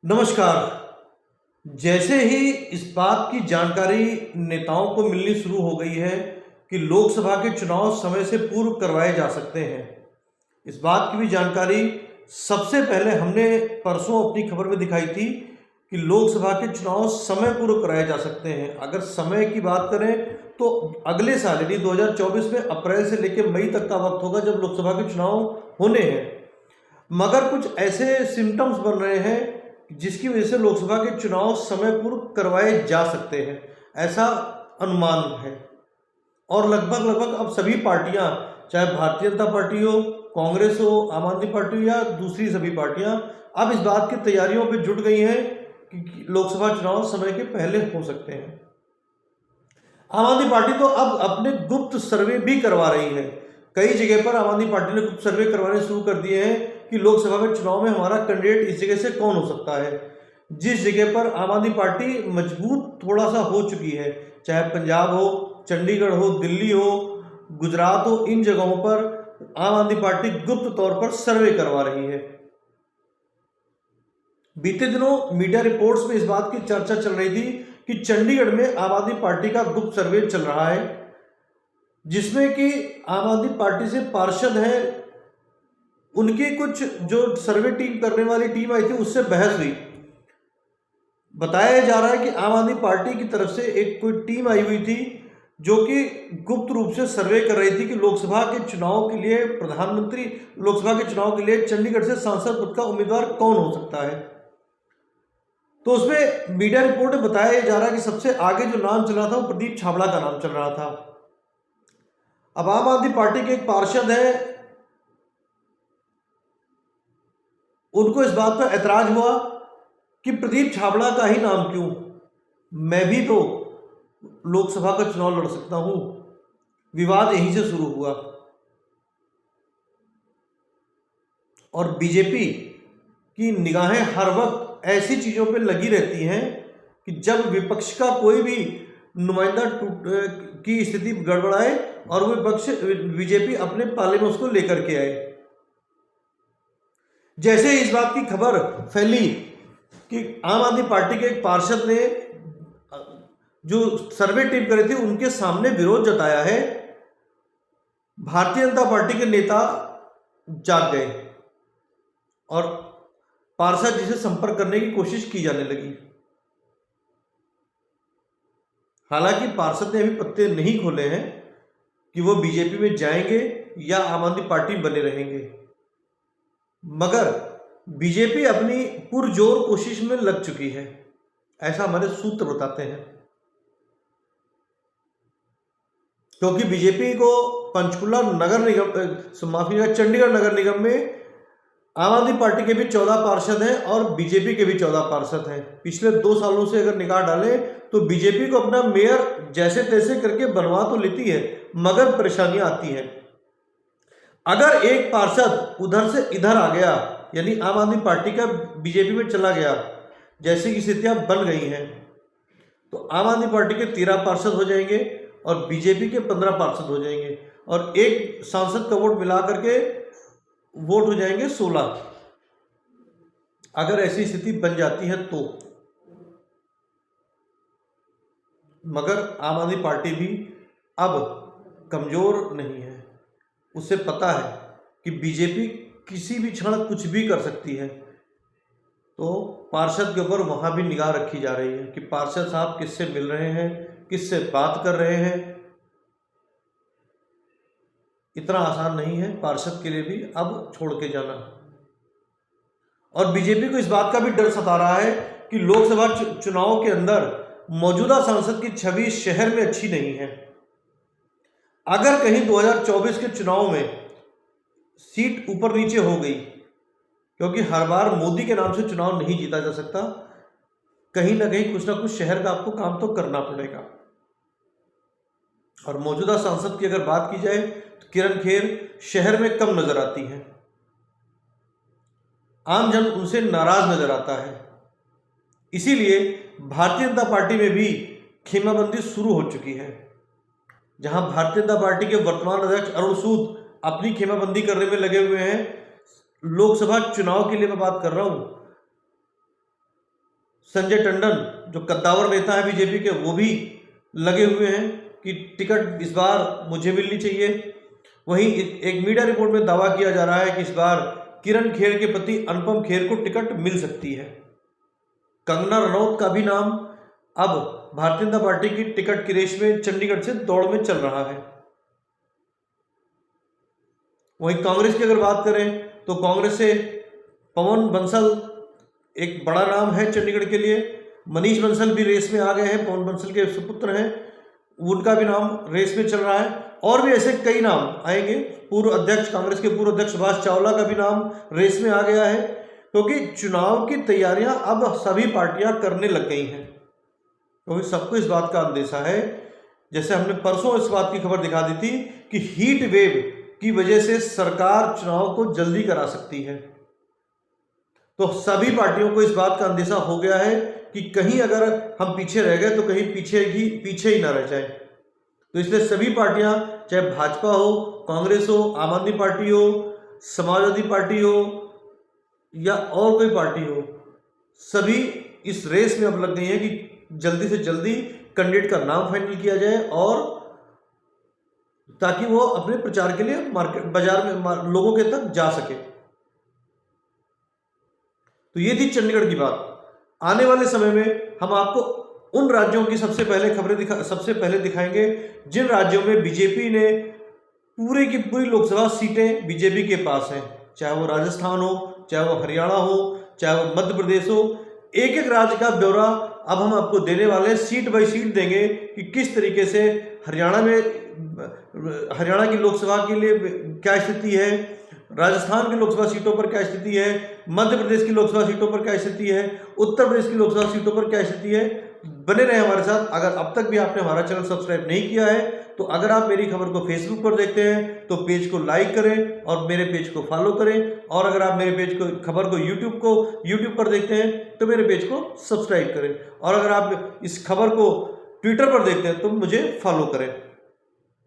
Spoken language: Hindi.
नमस्कार। जैसे ही इस बात की जानकारी नेताओं को मिलनी शुरू हो गई है कि लोकसभा के चुनाव समय से पूर्व करवाए जा सकते हैं, इस बात की भी जानकारी सबसे पहले हमने परसों अपनी खबर में दिखाई थी कि लोकसभा के चुनाव समय पूर्व कराए जा सकते हैं। अगर समय की बात करें तो अगले साल यानी 2024 में अप्रैल से लेकर मई तक का वक्त होगा जब लोकसभा के चुनाव होने हैं। मगर कुछ ऐसे सिम्टम्स बन रहे हैं जिसकी वजह से लोकसभा के चुनाव समय पूर्व करवाए जा सकते हैं, ऐसा अनुमान है। और लगभग लगभग अब सभी पार्टियां, चाहे भारतीय जनता पार्टी हो, कांग्रेस हो, आम आदमी पार्टी हो या दूसरी सभी पार्टियां, अब इस बात की तैयारियों पे जुट गई हैं कि लोकसभा चुनाव समय के पहले हो सकते हैं। आम आदमी पार्टी तो अब अपने गुप्त सर्वे भी करवा रही है। कई जगह पर आम आदमी पार्टी ने गुप्त सर्वे करवाने शुरू कर दिए हैं कि लोकसभा के चुनाव में हमारा कैंडिडेट इस जगह से कौन हो सकता है। जिस जगह पर आम आदमी पार्टी मजबूत थोड़ा सा हो चुकी है, चाहे पंजाब हो, चंडीगढ़ हो, दिल्ली हो, गुजरात हो, इन जगहों पर आम आदमी पार्टी गुप्त तौर पर सर्वे करवा रही है। बीते दिनों मीडिया रिपोर्ट्स में इस बात की चर्चा चल रही थी कि चंडीगढ़ में आम आदमी पार्टी का गुप्त सर्वे चल रहा है, जिसमें कि आम आदमी पार्टी से पार्षद हैं, उनकी कुछ जो सर्वे टीम करने वाली टीम आई थी उससे बहस हुई। बताया जा रहा है कि आम आदमी पार्टी की तरफ से एक कोई टीम आई हुई थी जो कि गुप्त रूप से सर्वे कर रही थी कि लोकसभा के चुनाव के लिए प्रधानमंत्री, लोकसभा के चुनाव के लिए चंडीगढ़ से सांसद पद का उम्मीदवार कौन हो सकता है। तो उसमें मीडिया रिपोर्ट में बताया जा रहा है कि सबसे आगे जो नाम चल रहा था वो प्रदीप छाबड़ा का नाम चल रहा था। अब आम आदमी पार्टी के एक पार्षद हैं, उनको इस बात पर ऐतराज हुआ कि प्रदीप छाबड़ा का ही नाम क्यों, मैं भी तो लोकसभा का चुनाव लड़ सकता हूं। विवाद यहीं से शुरू हुआ और बीजेपी की निगाहें हर वक्त ऐसी चीजों पे लगी रहती हैं कि जब विपक्ष का कोई भी नुमाइंदा की स्थिति गड़बड़ाए और वो विपक्ष बीजेपी अपने पाले में उसको लेकर के आए। जैसे इस बात की खबर फैली कि आम आदमी पार्टी के एक पार्षद ने जो सर्वे टीम करी थी उनके सामने विरोध जताया है, भारतीय जनता पार्टी के नेता जाग गए और पार्षद जी से संपर्क करने की कोशिश की जाने लगी। हालांकि पार्षद ने अभी पत्ते नहीं खोले हैं कि वो बीजेपी में जाएंगे या आम आदमी पार्टी बने रहेंगे, मगर बीजेपी अपनी पुरजोर कोशिश में लग चुकी है, ऐसा हमारे सूत्र बताते हैं। क्योंकि बीजेपी को पंचकुला नगर निगम, चंडीगढ़ नगर निगम में आम आदमी पार्टी के भी 14 पार्षद हैं और बीजेपी के भी 14 पार्षद हैं। पिछले 2 सालों से अगर निगाह डालें तो बीजेपी को अपना मेयर जैसे तैसे करके बनवा तो लेती है, मगर परेशानियां आती हैं। अगर एक पार्षद उधर से इधर आ गया, यानी आम आदमी पार्टी का बीजेपी में चला गया, जैसे की स्थितियां बन गई हैं, तो आम आदमी पार्टी के 13 पार्षद हो जाएंगे और बीजेपी के 15 पार्षद हो जाएंगे और एक सांसद का वोट मिला करके वोट हो जाएंगे 16। अगर ऐसी स्थिति बन जाती है तो, मगर आम आदमी पार्टी भी अब कमजोर नहीं है। उसे पता है कि बीजेपी किसी भी क्षण कुछ भी कर सकती है, तो पार्षद के ऊपर वहां भी निगाह रखी जा रही है कि पार्षद साहब किससे मिल रहे हैं, किससे बात कर रहे हैं। इतना आसान नहीं है पार्षद के लिए भी अब छोड़ के जाना। और बीजेपी को इस बात का भी डर सता रहा है कि लोकसभा चुनाव के अंदर मौजूदा सांसद की छवि शहर में अच्छी नहीं है। अगर कहीं 2024 के चुनाव में सीट ऊपर नीचे हो गई, क्योंकि हर बार मोदी के नाम से चुनाव नहीं जीता जा सकता, कहीं ना कहीं कुछ ना कुछ शहर का आपको काम तो करना पड़ेगा। और मौजूदा सांसद की अगर बात की जाए तो किरण खेर शहर में कम नजर आती हैं, आम जन उनसे नाराज नजर आता है। इसीलिए भारतीय जनता पार्टी में भी खेमाबंदी शुरू हो चुकी है। जहां भारतीय जनता पार्टी के वर्तमान अध्यक्ष अरुण सूद अपनी खेमाबंदी करने में लगे हुए हैं, लोकसभा चुनाव के लिए मैं बात कर रहा हूं, संजय टंडन जो कद्दावर नेता है बीजेपी के, वो भी लगे हुए हैं कि टिकट इस बार मुझे मिलनी चाहिए। वहीं एक मीडिया रिपोर्ट में दावा किया जा रहा है कि इस बार किरण खेर के पति अनुपम खेर को टिकट मिल सकती है। कंगना रनौत का भी नाम अब भारतीय जनता पार्टी की टिकट की रेस में चंडीगढ़ से दौड़ में चल रहा है। वहीं कांग्रेस की अगर बात करें तो कांग्रेस से पवन बंसल एक बड़ा नाम है चंडीगढ़ के लिए। मनीष बंसल भी रेस में आ गए हैं, पवन बंसल के सुपुत्र हैं, उनका भी नाम रेस में चल रहा है। और भी ऐसे कई नाम आएंगे। पूर्व अध्यक्ष, कांग्रेस के पूर्व अध्यक्ष सुभाष चावला का भी नाम रेस में आ गया है, क्योंकि चुनाव की तैयारियां अब सभी पार्टियां करने लग गई हैं। क्योंकि सबको इस बात का अंदेशा है, जैसे हमने परसों इस बात की खबर दिखा दी थी कि हीट वेव की वजह से सरकार चुनाव को जल्दी करा सकती है। तो सभी पार्टियों को इस बात का अंदेशा हो गया है कि कहीं अगर हम पीछे रह गए तो कहीं पीछे ही ना रह जाए। तो इसलिए सभी पार्टियां, चाहे भाजपा हो, कांग्रेस हो, आम आदमी पार्टी हो, समाजवादी पार्टी हो या और कोई पार्टी हो, सभी इस रेस में अब लग गई है कि जल्दी से जल्दी कैंडिडेट का नाम फाइनल किया जाए, और ताकि वो अपने प्रचार के लिए बाजार में लोगों के तक जा सके। तो ये थी चंडीगढ़ की बात। आने वाले समय में हम आपको उन राज्यों की सबसे पहले दिखाएंगे जिन राज्यों में बीजेपी ने पूरी की पूरी लोकसभा सीटें बीजेपी के पास हैं, चाहे वो राजस्थान हो, चाहे वो हरियाणा हो, चाहे वो मध्य प्रदेश हो। एक एक राज्य का ब्यौरा अब हम आपको देने वाले, सीट बाय सीट देंगे कि किस तरीके से हरियाणा की लोकसभा के लिए क्या स्थिति है, राजस्थान की लोकसभा सीटों पर क्या स्थिति है, मध्य प्रदेश की लोकसभा सीटों पर क्या स्थिति है, उत्तर प्रदेश की लोकसभा सीटों पर क्या स्थिति है। बने रहे हमारे साथ। अगर अब तक भी आपने हमारा चैनल सब्सक्राइब नहीं किया है तो अगर आप मेरी खबर को फेसबुक पर देखते हैं तो पेज को लाइक करें और मेरे पेज को फॉलो करें, और अगर आप मेरे पेज को खबर को यूट्यूब पर देखते हैं तो मेरे पेज को सब्सक्राइब करें, और अगर आप इस खबर को ट्विटर पर देखते हैं तो मुझे फॉलो करें।